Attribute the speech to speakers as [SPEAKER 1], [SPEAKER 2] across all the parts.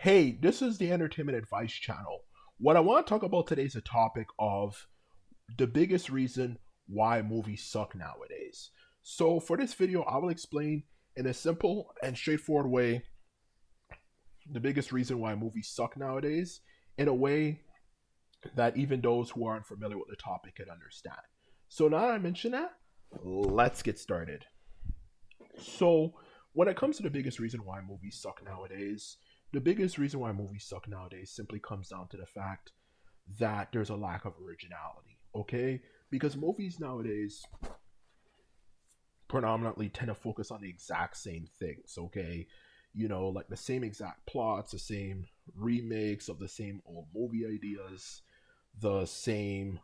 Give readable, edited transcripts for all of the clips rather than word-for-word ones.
[SPEAKER 1] Hey, this is the Entertainment Advice Channel. What I want to talk about today is a topic of the biggest reason why movies suck nowadays. So, for this video, I will explain in a simple and straightforward way the biggest reason why movies suck nowadays in a way that even those who aren't familiar with the topic can understand. So, now that I mention that, let's get started. So, when it comes to the biggest reason why movies suck nowadays, the biggest reason why movies suck nowadays simply comes down to the fact that there's a lack of originality, okay? Because movies nowadays predominantly tend to focus on the exact same things, okay? Like the same exact plots, the same remakes of the same old movie ideas, the same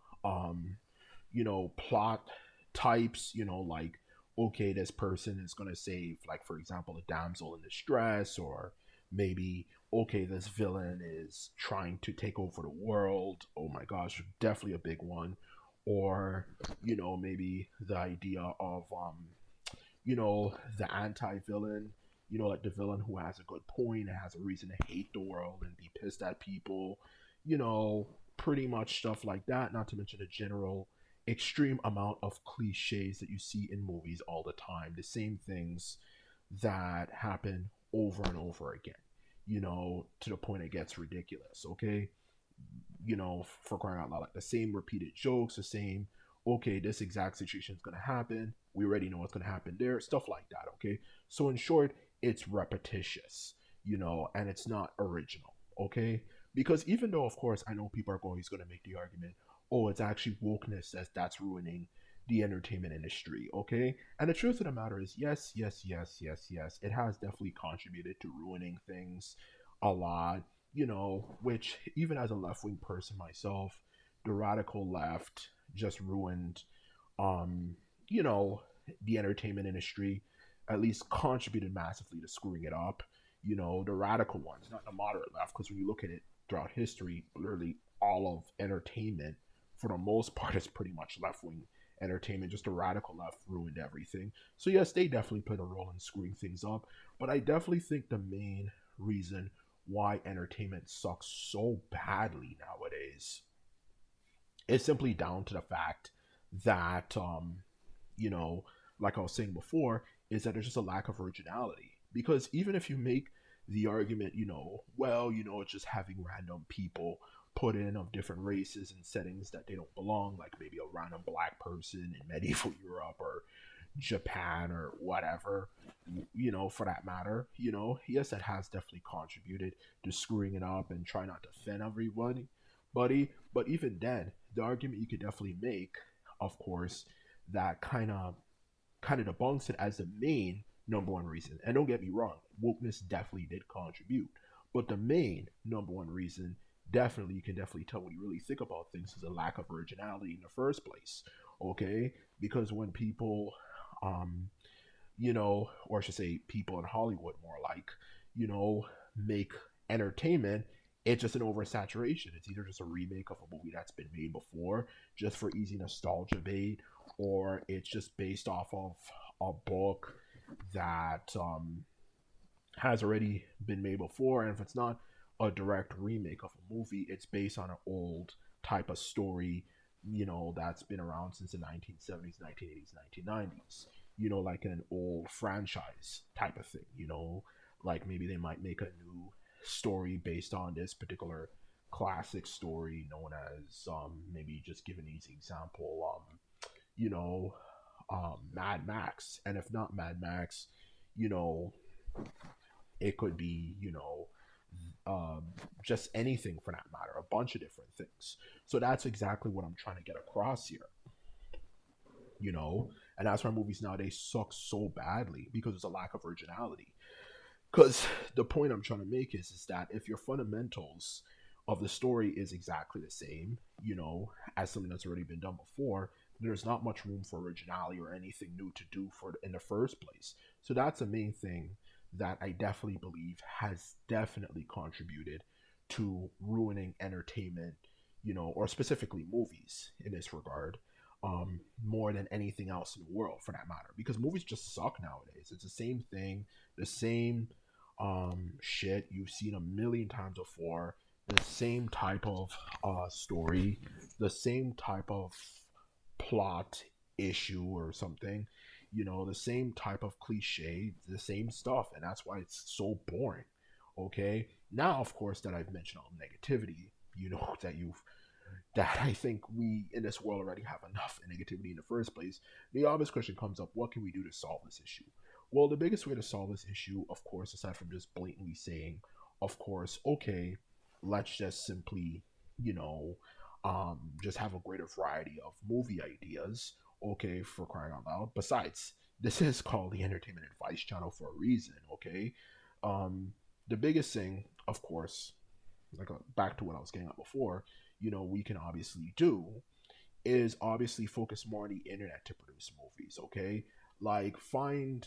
[SPEAKER 1] plot types, like okay, this person is gonna save, like for example, a damsel in distress, or maybe okay, this villain is trying to take over the world. Oh my gosh, definitely a big one. Or, maybe the idea of the anti-villain, like the villain who has a good point and has a reason to hate the world and be pissed at people, pretty much stuff like that, not to mention the general extreme amount of cliches that you see in movies all the time, the same things that happen over and over again, to the point it gets ridiculous, okay? For crying out loud, like the same repeated jokes, the same, okay, this exact situation is going to happen. We already know what's going to happen there, stuff like that, okay? So, in short, it's repetitious, and it's not original, okay? Because even though, of course, I know people are always going to make the argument, oh, it's actually wokeness that's ruining the entertainment industry, okay? And the truth of the matter is, yes, yes, yes, yes, yes, it has definitely contributed to ruining things a lot, which even as a left wing person myself, the radical left just ruined, um, you know, the entertainment industry, at least contributed massively to screwing it up. The radical ones, not the moderate left, because when you look at it throughout history, literally all of entertainment, for the most part, is pretty much left wing entertainment. Just the radical left ruined everything. So, yes, they definitely played a role in screwing things up. But I definitely think the main reason why entertainment sucks so badly nowadays is simply down to the fact that you know like I was saying before, is that there's just a lack of originality. Because even if you make the argument, well, it's just having random people put in of different races and settings that they don't belong, like maybe a random black person in medieval Europe or Japan or whatever, for that matter, yes, that has definitely contributed to screwing it up and try not to offend everybody, but even then, the argument you could definitely make, of course, that kind of debunks it as the main number one reason. And don't get me wrong, wokeness definitely did contribute, but the main number one reason, definitely, you can definitely tell when you really think about things, is a lack of originality in the first place. Okay, because when people or I should say people in Hollywood more like, make entertainment, it's just an oversaturation. It's either just a remake of a movie that's been made before, just for easy nostalgia bait, or it's just based off of a book that has already been made before. And if it's not a direct remake of a movie, it's based on an old type of story, that's been around since the 1970s, 1980s, 1990s, like an old franchise type of thing, like maybe they might make a new story based on this particular classic story known as, maybe just give an easy example, you know, Mad Max. And if not Mad Max, you know, it could be, just anything for that matter, a bunch of different things. So that's exactly what I'm trying to get across here, you know? And that's why movies nowadays suck so badly, because there's a lack of originality. Because the point I'm trying to make is that if your fundamentals of the story is exactly the same, as something that's already been done before, there's not much room for originality or anything new to do for in the first place. So that's the main thing that I definitely believe has definitely contributed to ruining entertainment, or specifically movies in this regard, more than anything else in the world for that matter. Because movies just suck nowadays. It's the same thing, the same, shit you've seen a million times before, the same type of story, the same type of plot issue or something, the same type of cliche, the same stuff, and that's why it's so boring. Okay, now of course that I've mentioned all negativity, that I think we in this world already have enough negativity in the first place. The obvious question comes up: what can we do to solve this issue? Well, the biggest way to solve this issue, of course, aside from just blatantly saying, of course, okay, let's just simply, you know, just have a greater variety of movie ideas, okay, for crying out loud. Besides, this is called the Entertainment Advice Channel for a reason, okay? Um, the biggest thing, of course, back to what I was getting at before, we can obviously do is obviously focus more on the internet to produce movies, okay? Like find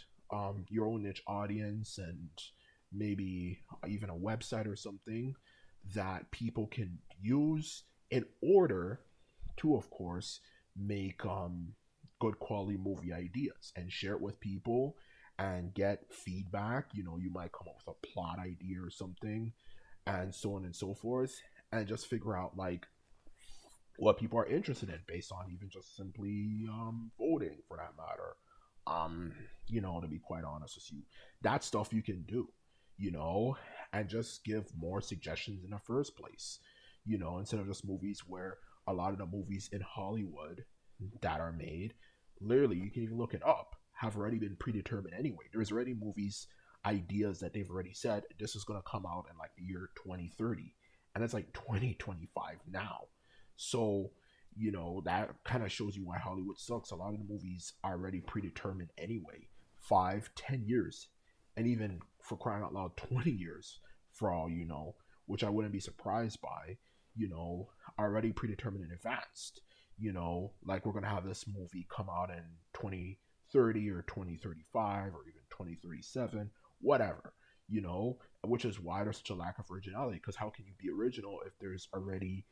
[SPEAKER 1] your own niche audience and maybe even a website or something that people can use in order to, of course, make good quality movie ideas and share it with people and get feedback. You might come up with a plot idea or something and so on and so forth, and just figure out like what people are interested in based on even just simply voting for that matter. Um, to be quite honest with you, that stuff you can do, you know, and just give more suggestions in the first place, instead of just movies where a lot of the movies in Hollywood that are made, literally, you can even look it up, have already been predetermined anyway. There's already movies ideas that they've already said this is going to come out in like the year 2030, and it's like 2025 now. So, that kind of shows you why Hollywood sucks. A lot of the movies are already predetermined anyway. 5, 10 years, and even for crying out loud, 20 years for all you know, which I wouldn't be surprised by, already predetermined in advance. Like we're going to have this movie come out in 2030 or 2035 or even 2037, whatever, which is why there's such a lack of originality. Because how can you be original if there's already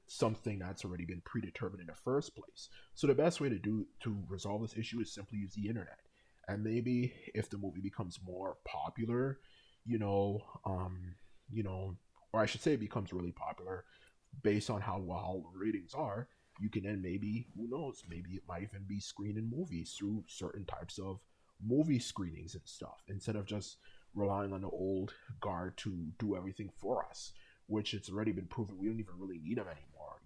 [SPEAKER 1] something that's already been predetermined in the first place? So the best way to resolve this issue is simply use the internet. And maybe if the movie becomes more popular, you know, um, you know, or I should say, it becomes really popular based on how well the ratings are. You can then maybe, who knows, maybe it might even be screened in movies through certain types of movie screenings and stuff, instead of just relying on the old guard to do everything for us, which it's already been proven we don't even really need them anymore.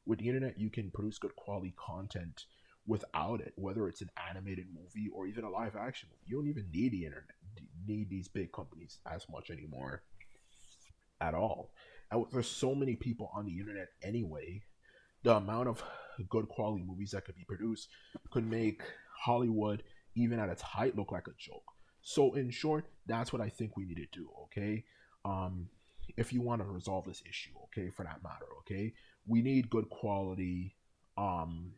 [SPEAKER 1] With the internet, you can produce good quality content without it, whether it's an animated movie or even a live action movie. You don't even need the internet, need these big companies as much anymore at all. And there's so many people on the internet anyway. The amount of good quality movies that could be produced could make Hollywood, even at its height, look like a joke. So, in short, that's what I think we need to do. Okay, um, if you want to resolve this issue, okay, for that matter, okay, we need good quality, um,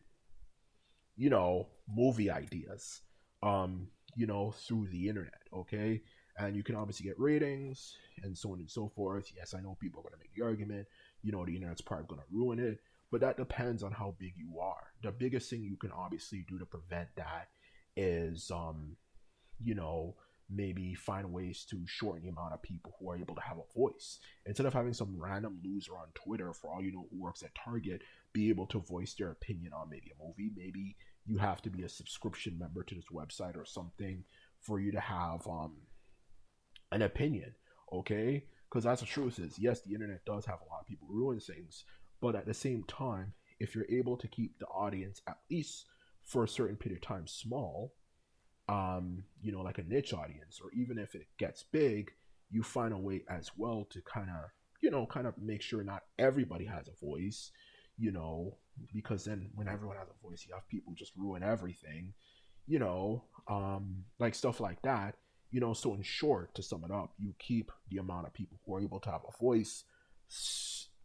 [SPEAKER 1] movie ideas, through the internet, okay? And you can obviously get ratings and so on and so forth. Yes, I know people are going to make the argument, the internet's probably going to ruin it, but that depends on how big you are. The biggest thing you can obviously do to prevent that is, you know, maybe find ways to shorten the amount of people who are able to have a voice. Instead of having some random loser on Twitter, for all you know, who works at Target, be able to voice their opinion on maybe a movie. Maybe you have to be a subscription member to this website or something for you to have an opinion, okay? Because that's the truth is, yes, the internet does have a lot of people ruin things, but at the same time, if you're able to keep the audience, at least for a certain period of time, small, like a niche audience, or even if it gets big, you find a way as well to kind of make sure not everybody has a voice, you know, because then when everyone has a voice, you have people just ruin everything, like stuff like that. So in short, to sum it up, you keep the amount of people who are able to have a voice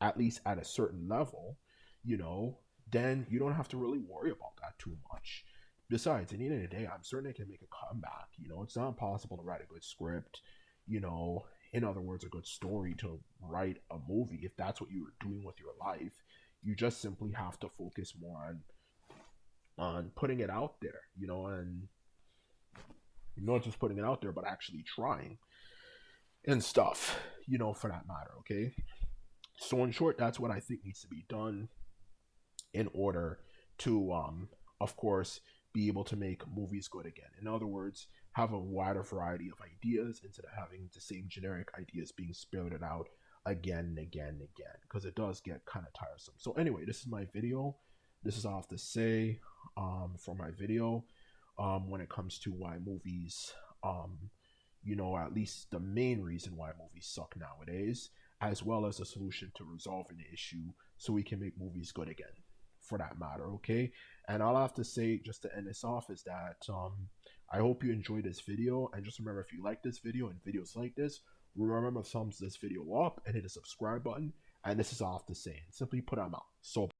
[SPEAKER 1] at least at a certain level, you know, then you don't have to really worry about that too much. Besides, at the end of the day, I'm certain they can make a comeback. It's not impossible to write a good script, you know, in other words, a good story to write a movie if that's what you were doing with your life. You just simply have to focus more on putting it out there, and not just putting it out there, but actually trying and stuff, for that matter. Okay. So in short, that's what I think needs to be done in order to, of course, be able to make movies good again. In other words, have a wider variety of ideas instead of having the same generic ideas being spouted out again and again and again, because it does get kind of tiresome. So anyway, this is my video. This is all I have to say for my video when it comes to why movies, at least the main reason why movies suck nowadays, as well as a solution to resolving the issue so we can make movies good again, for that matter. Okay. And all I have to say just to end this off is that I hope you enjoyed this video, and just remember, if you like this video and videos like this, remember to thumbs this video up and hit the subscribe button. And this is all I have to say, and simply put, I'm out. So